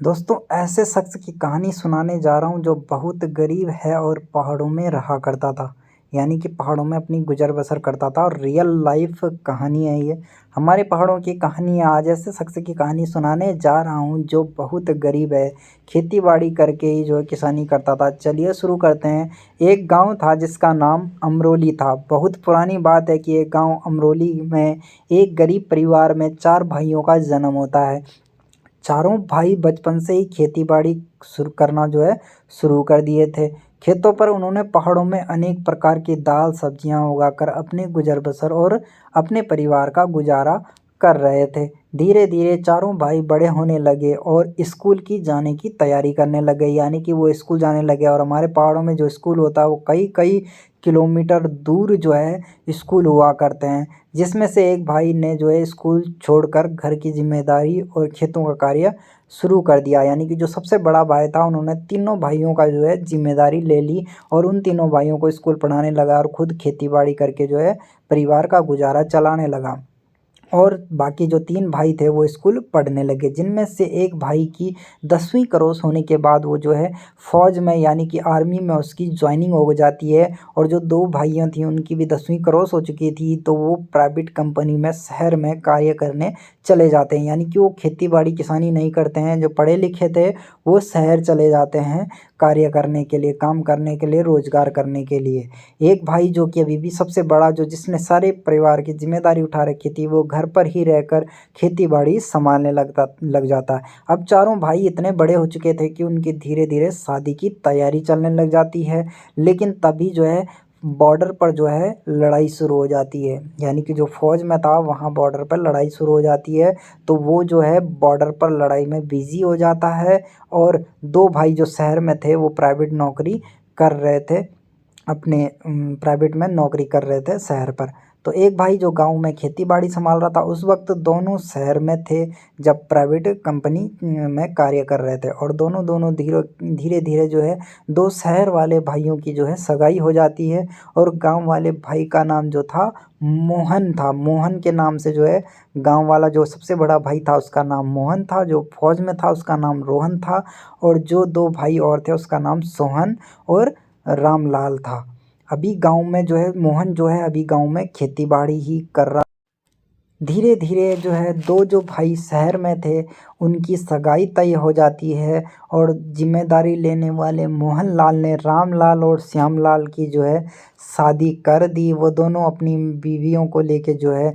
दोस्तों ऐसे शख्स की कहानी सुनाने जा रहा हूँ जो बहुत गरीब है और पहाड़ों में रहा करता था। यानी कि पहाड़ों में अपनी गुजर बसर करता था और रियल लाइफ कहानी है ये। हमारे पहाड़ों की कहानी है। आज ऐसे शख्स की कहानी सुनाने जा रहा हूँ जो बहुत गरीब है, खेती बाड़ी करके ही जो है किसानी करता था। चलिए शुरू करते हैं। एक गांव था जिसका नाम अमरोली था। बहुत पुरानी बात है कि एक गांव अमरोली में एक गरीब परिवार में 4 भाइयों का जन्म होता है। चारों भाई बचपन से ही खेती बाड़ी शुरू करना जो है शुरू कर दिए थे। खेतों पर उन्होंने पहाड़ों में अनेक प्रकार की दाल सब्जियां उगाकर अपने गुजर बसर और अपने परिवार का गुजारा कर रहे थे। धीरे धीरे चारों भाई बड़े होने लगे और स्कूल की जाने की तैयारी करने लगे। यानी कि वो स्कूल जाने लगे। और हमारे पहाड़ों में जो स्कूल होता है वो कई कई किलोमीटर दूर जो है स्कूल हुआ करते हैं। जिसमें से एक भाई ने जो है स्कूल छोड़कर घर की जिम्मेदारी और खेतों का कार्य शुरू कर दिया। यानी कि जो सबसे बड़ा भाई था उन्होंने तीनों भाइयों का जो है जिम्मेदारी ले ली और उन तीनों भाइयों को स्कूल पढ़ाने लगा और खुद खेती बाड़ी करके जो है परिवार का गुजारा चलाने लगा। और बाकी जो 3 भाई थे वो स्कूल पढ़ने लगे। जिनमें से एक भाई की 10वीं क्रॉस होने के बाद वो जो है फ़ौज में यानी कि आर्मी में उसकी जॉइनिंग हो जाती है। और जो 2 भाइयाँ थीं उनकी भी 10वीं क्रॉस हो चुकी थी, तो वो प्राइवेट कंपनी में शहर में कार्य करने चले जाते हैं। यानी कि वो खेती बाड़ी किसानी नहीं करते हैं। जो पढ़े लिखे थे वो शहर चले जाते हैं कार्य करने के लिए, काम करने के लिए, रोज़गार करने के लिए। एक भाई जो कि अभी भी सबसे बड़ा, जो जिसने सारे परिवार की जिम्मेदारी उठा रखी थी, वो घर पर ही रहकर खेती बाड़ी संभालने लग जाता है। अब चारों भाई इतने बड़े हो चुके थे कि उनकी धीरे धीरे शादी की तैयारी चलने लग जाती है। लेकिन तभी जो है बॉर्डर पर जो है लड़ाई शुरू हो जाती है। यानी कि जो फ़ौज में था वहाँ बॉर्डर पर लड़ाई शुरू हो जाती है। तो वो जो है बॉर्डर पर लड़ाई में बिज़ी हो जाता है। और 2 भाई जो शहर में थे वो प्राइवेट नौकरी कर रहे थे, अपने प्राइवेट में नौकरी कर रहे थे शहर पर। तो एक भाई जो गांव में खेती बाड़ी संभाल रहा था, उस वक्त दोनों शहर में थे जब प्राइवेट कंपनी में कार्य कर रहे थे। और दोनों दोनों धीरे धीरे धीरे जो है 2 शहर वाले भाइयों की जो है सगाई हो जाती है। और गांव वाले भाई का नाम जो था मोहन था। मोहन के नाम से जो है गांव वाला जो सबसे बड़ा भाई था उसका नाम मोहन था। जो फौज में था उसका नाम रोहन था। और जो 2 भाई और थे उसका नाम सोहन और रामलाल था। अभी गांव में जो है मोहन जो है अभी गांव में खेती बाड़ी ही कर रहा। धीरे धीरे जो है 2 जो भाई शहर में थे उनकी सगाई तय हो जाती है। और जिम्मेदारी लेने वाले मोहन लाल ने रामलाल और श्यामलाल की जो है शादी कर दी। वो दोनों अपनी बीवियों को लेके जो है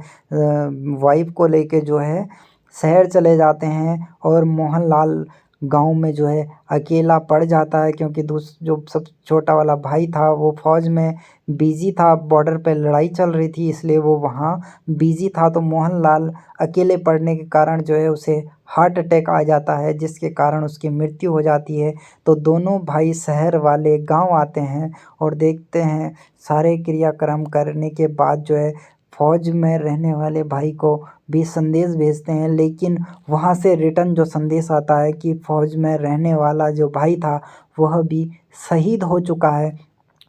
वाइफ को लेके जो है शहर चले जाते हैं। और मोहन लाल गाँव में जो है अकेला पड़ जाता है, क्योंकि जो सब छोटा वाला भाई था वो फ़ौज में बिज़ी था, बॉर्डर पे लड़ाई चल रही थी इसलिए वो वहाँ बिज़ी था। तो मोहन लाल अकेले पड़ने के कारण जो है उसे हार्ट अटैक आ जाता है, जिसके कारण उसकी मृत्यु हो जाती है। तो दोनों भाई शहर वाले गांव आते हैं और देखते हैं। सारे क्रियाक्रम करने के बाद जो है फ़ौज में रहने वाले भाई को भी संदेश भेजते हैं। लेकिन वहाँ से रिटर्न जो संदेश आता है कि फ़ौज में रहने वाला जो भाई था वह भी शहीद हो चुका है।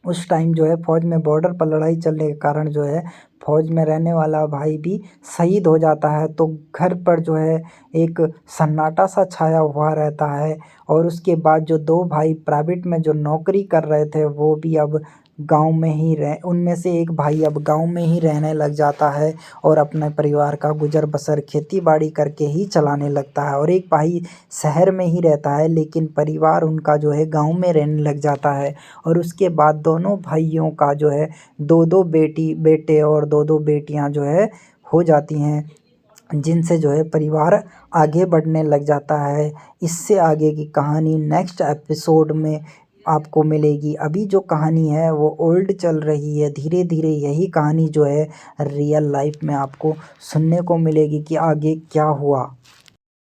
उस टाइम जो है फ़ौज में बॉर्डर पर लड़ाई चलने के कारण जो है फ़ौज में रहने वाला भाई भी शहीद हो जाता है। तो घर पर जो है एक सन्नाटा सा छाया हुआ रहता है। और उसके बाद जो 2 भाई प्राइवेट में जो नौकरी कर रहे थे वो भी अब गांव में ही उनमें से एक भाई अब गांव में ही रहने लग जाता है और अपने परिवार का गुजर बसर खेती बाड़ी करके ही चलाने लगता है। और एक भाई शहर में ही रहता है लेकिन परिवार उनका जो है गांव में रहने लग जाता है। और उसके बाद दोनों भाइयों का जो है 2-2 बेटे और 2-2 बेटियां जो है हो जाती हैं, जिनसे जो है परिवार आगे बढ़ने लग जाता है। इससे आगे की कहानी नेक्स्ट एपिसोड में आपको मिलेगी। अभी जो कहानी है वो ओल्ड चल रही है। धीरे धीरे यही कहानी जो है रियल लाइफ में आपको सुनने को मिलेगी कि आगे क्या हुआ।